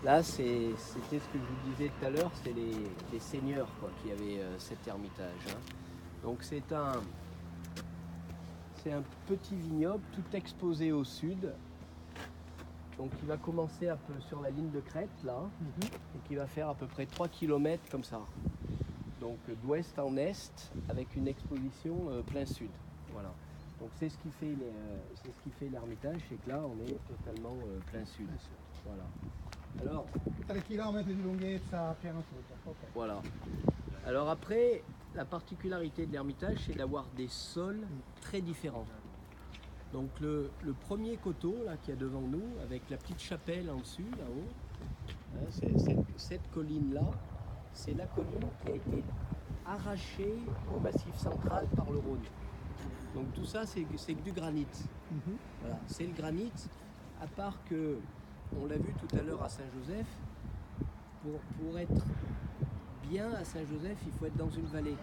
Là, c'était ce que je vous disais tout à l'heure, c'est les seigneurs quoi, qui avaient cet ermitage. Hein. Donc c'est un petit vignoble tout exposé au sud. Donc il va commencer un peu sur la ligne de crête là, et qui va faire à peu près 3 km comme ça. Donc d'ouest en est, avec une exposition plein sud. Voilà. Donc c'est ce qui fait l'ermitage, c'est que là on est totalement plein sud. Voilà. Alors, 3 km di lunghezza piano tutto. Okay. voilà. Alors après, la particularité de l'ermitage, c'est d'avoir des sols très différents. Donc le premier coteau là qu'il y a devant nous, avec la petite chapelle en dessus, là-haut, hein, cette colline-là, c'est la colline qui a été arrachée au massif central par le Rhône. Donc tout ça, c'est que du granit. Voilà, c'est le granit, à part que, on l'a vu tout à l'heure à Saint-Joseph, pour être bien à Saint-Joseph, il faut être dans une vallée.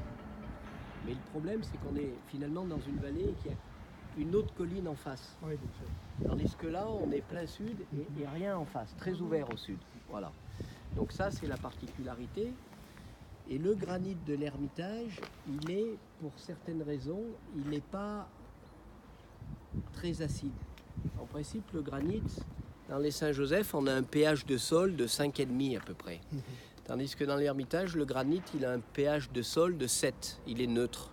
Mais le problème, c'est qu'on est finalement dans une vallée et qu'il y a une autre colline en face. Oui, bien sûr. Tandis que là, on est plein sud et rien en face, très ouvert au sud. Voilà. Donc ça, c'est la particularité. Et le granit de l'Ermitage, il est, pour certaines raisons, il n'est pas très acide. En principe, le granit, dans les Saint-Joseph, on a un pH de sol de 5,5 à peu près. Tandis que dans l'Ermitage, le granit, il a un pH de sol de 7. Il est neutre.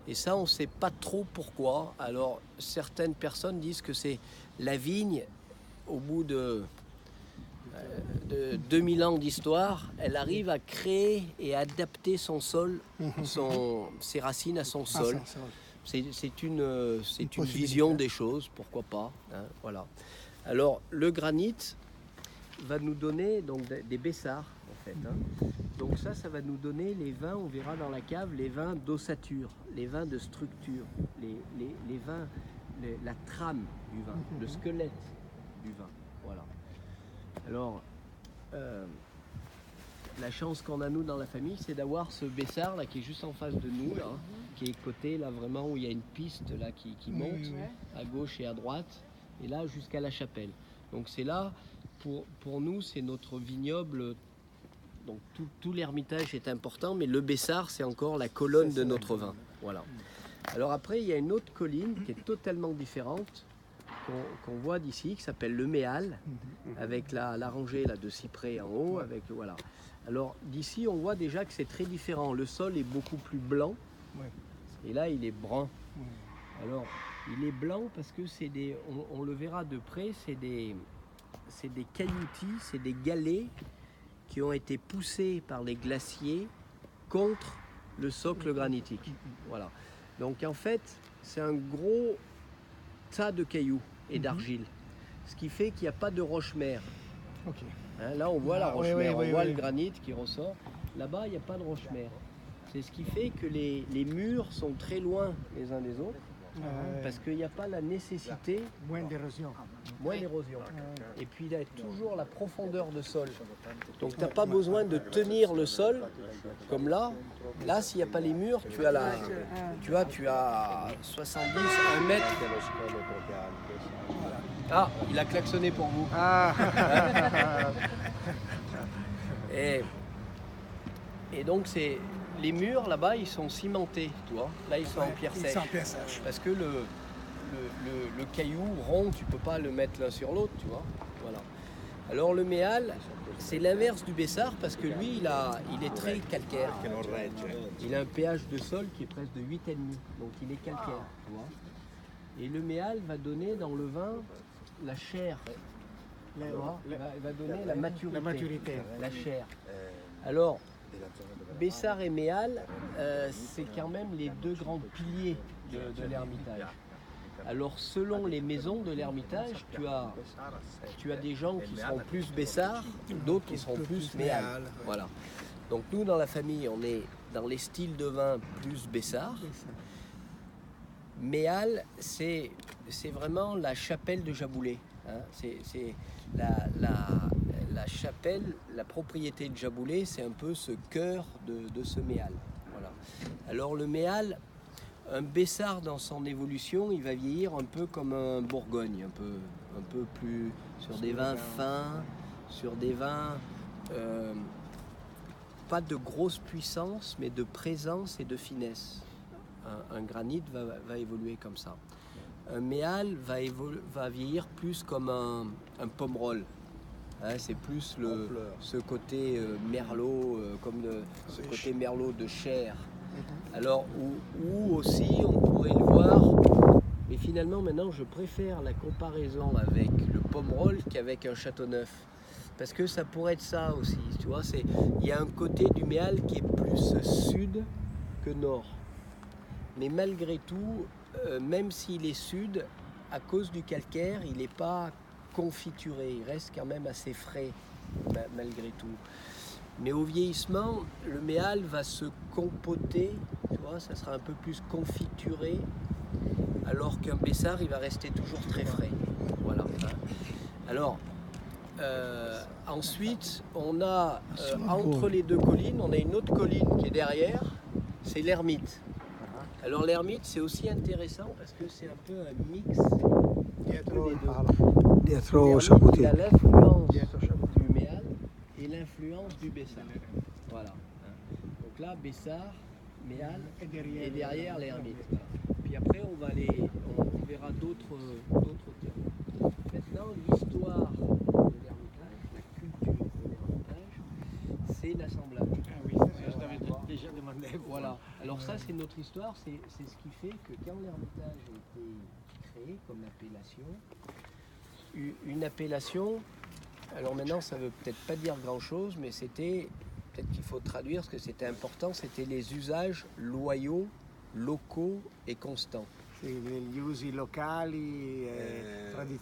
Et ça, on ne sait pas trop pourquoi. Alors, certaines personnes disent que c'est la vigne, au bout de 2000 ans d'histoire, elle arrive à créer et à adapter son sol, ses racines à son sol. C'est une vision des choses, pourquoi pas. Hein, voilà. Alors, le granit va nous donner donc, des bessards, en fait. Hein. Donc ça va nous donner les vins, on verra dans la cave, les vins d'ossature, les vins de structure, les vins, la trame du vin, le squelette du vin. Voilà. Alors, la chance qu'on a nous dans la famille, c'est d'avoir ce bessard là qui est juste en face de nous, là, qui est côté là vraiment où il y a une piste là qui monte à gauche et à droite, et là jusqu'à la chapelle. Donc c'est là, pour nous, c'est notre vignoble. Donc tout l'ermitage est important, mais le bessard, c'est encore la colonne de notre vin. Voilà. Alors après, il y a une autre colline qui est totalement différente, qu'on voit d'ici, qui s'appelle le Méal, avec la rangée là, de cyprès en haut. Avec, voilà. Alors d'ici, on voit déjà que c'est très différent. Le sol est beaucoup plus blanc, et là, il est brun. Alors, il est blanc parce que c'est des, on le verra de près, c'est des cailloutis, c'est des galets qui ont été poussés par les glaciers contre le socle granitique. Voilà. Donc en fait, c'est un gros tas de cailloux et d'argile, ce qui fait qu'il n'y a pas de roche-mère. Okay. Hein, là, on voit la roche-mère, on voit le granit qui ressort. Là-bas, il n'y a pas de roche-mère. C'est ce qui fait que les murs sont très loin les uns des autres, parce qu'il n'y a pas la nécessité. Moins d'érosion. Moins d'érosion. Et puis il y a toujours la profondeur de sol. Donc tu n'as pas besoin de tenir le sol comme là. Là, s'il n'y a pas les murs, tu as 70, 1 mètre. Ah, il a klaxonné pour vous. Et donc les murs là-bas, ils sont cimentés, tu vois. Là, ils sont en pierre sèche. Parce que le caillou rond, tu peux pas le mettre l'un sur l'autre, tu vois. Voilà. Alors le Méal, c'est l'inverse du Bessard parce que lui, il est très calcaire. Il a un pH de sol qui est presque de 8,5, donc il est calcaire, tu vois. Et le Méal va donner dans le vin la chair. Il va donner la maturité, la chair. Alors, Bessard et Méal, c'est quand même les deux grands piliers de l'Ermitage. Alors selon les maisons de l'Ermitage, tu as des gens qui seront plus Bessard, d'autres qui seront plus Méal. Voilà. Donc nous dans la famille, on est dans les styles de vin plus Bessard. Méal, c'est vraiment la chapelle de Jaboulet. Hein. C'est la chapelle, la propriété de Jaboulet, c'est un peu ce cœur de ce Méal. Voilà. Alors le Méal, un Bessard dans son évolution, il va vieillir un peu comme un Bourgogne, un peu plus sur des vins fins, sur des vins pas de grosse puissance, mais de présence et de finesse. Un granit va évoluer comme ça. Un méal va vieillir plus comme un pomerol. Hein, c'est plus ce côté merlot, ce côté merlot de chair. Alors, où aussi on pourrait le voir, mais finalement maintenant je préfère la comparaison avec le pomerol qu'avec un châteauneuf. Parce que ça pourrait être ça aussi, tu vois, il y a un côté du méal qui est plus sud que nord. Mais malgré tout, même s'il est sud, à cause du calcaire, il n'est pas confituré, il reste quand même assez frais malgré tout. Mais au vieillissement, le méal va se compoter, tu vois, ça sera un peu plus confituré, alors qu'un Bessar, il va rester toujours très frais. Voilà. Alors, ensuite, on a entre les deux collines, on a une autre colline qui est derrière, c'est l'ermite. Alors l'ermite, c'est aussi intéressant parce que c'est un peu un mix Dietro des il deux. palo. Dietro L'ermite, il Chapoutier. a l'influence du méal et l'influence du Bessar. Voilà. Donc là, Bessar, méal et derrière l'ermite. Puis après, on verra d'autres termes. Maintenant, l'histoire de l'ermitage, la culture de l'ermitage, c'est l'assemblage. Ah oui, ça, je l'avais déjà demandé. Voilà. Alors ça, c'est notre histoire. C'est ce qui fait que quand l'ermitage a été créé comme appellation, une appellation, alors maintenant, ça ne veut peut-être pas dire grand-chose, mais c'était, peut-être qu'il faut traduire, ce que c'était important, c'était les usages loyaux, locaux et constants. Sì, gli usi locali e tradizionali.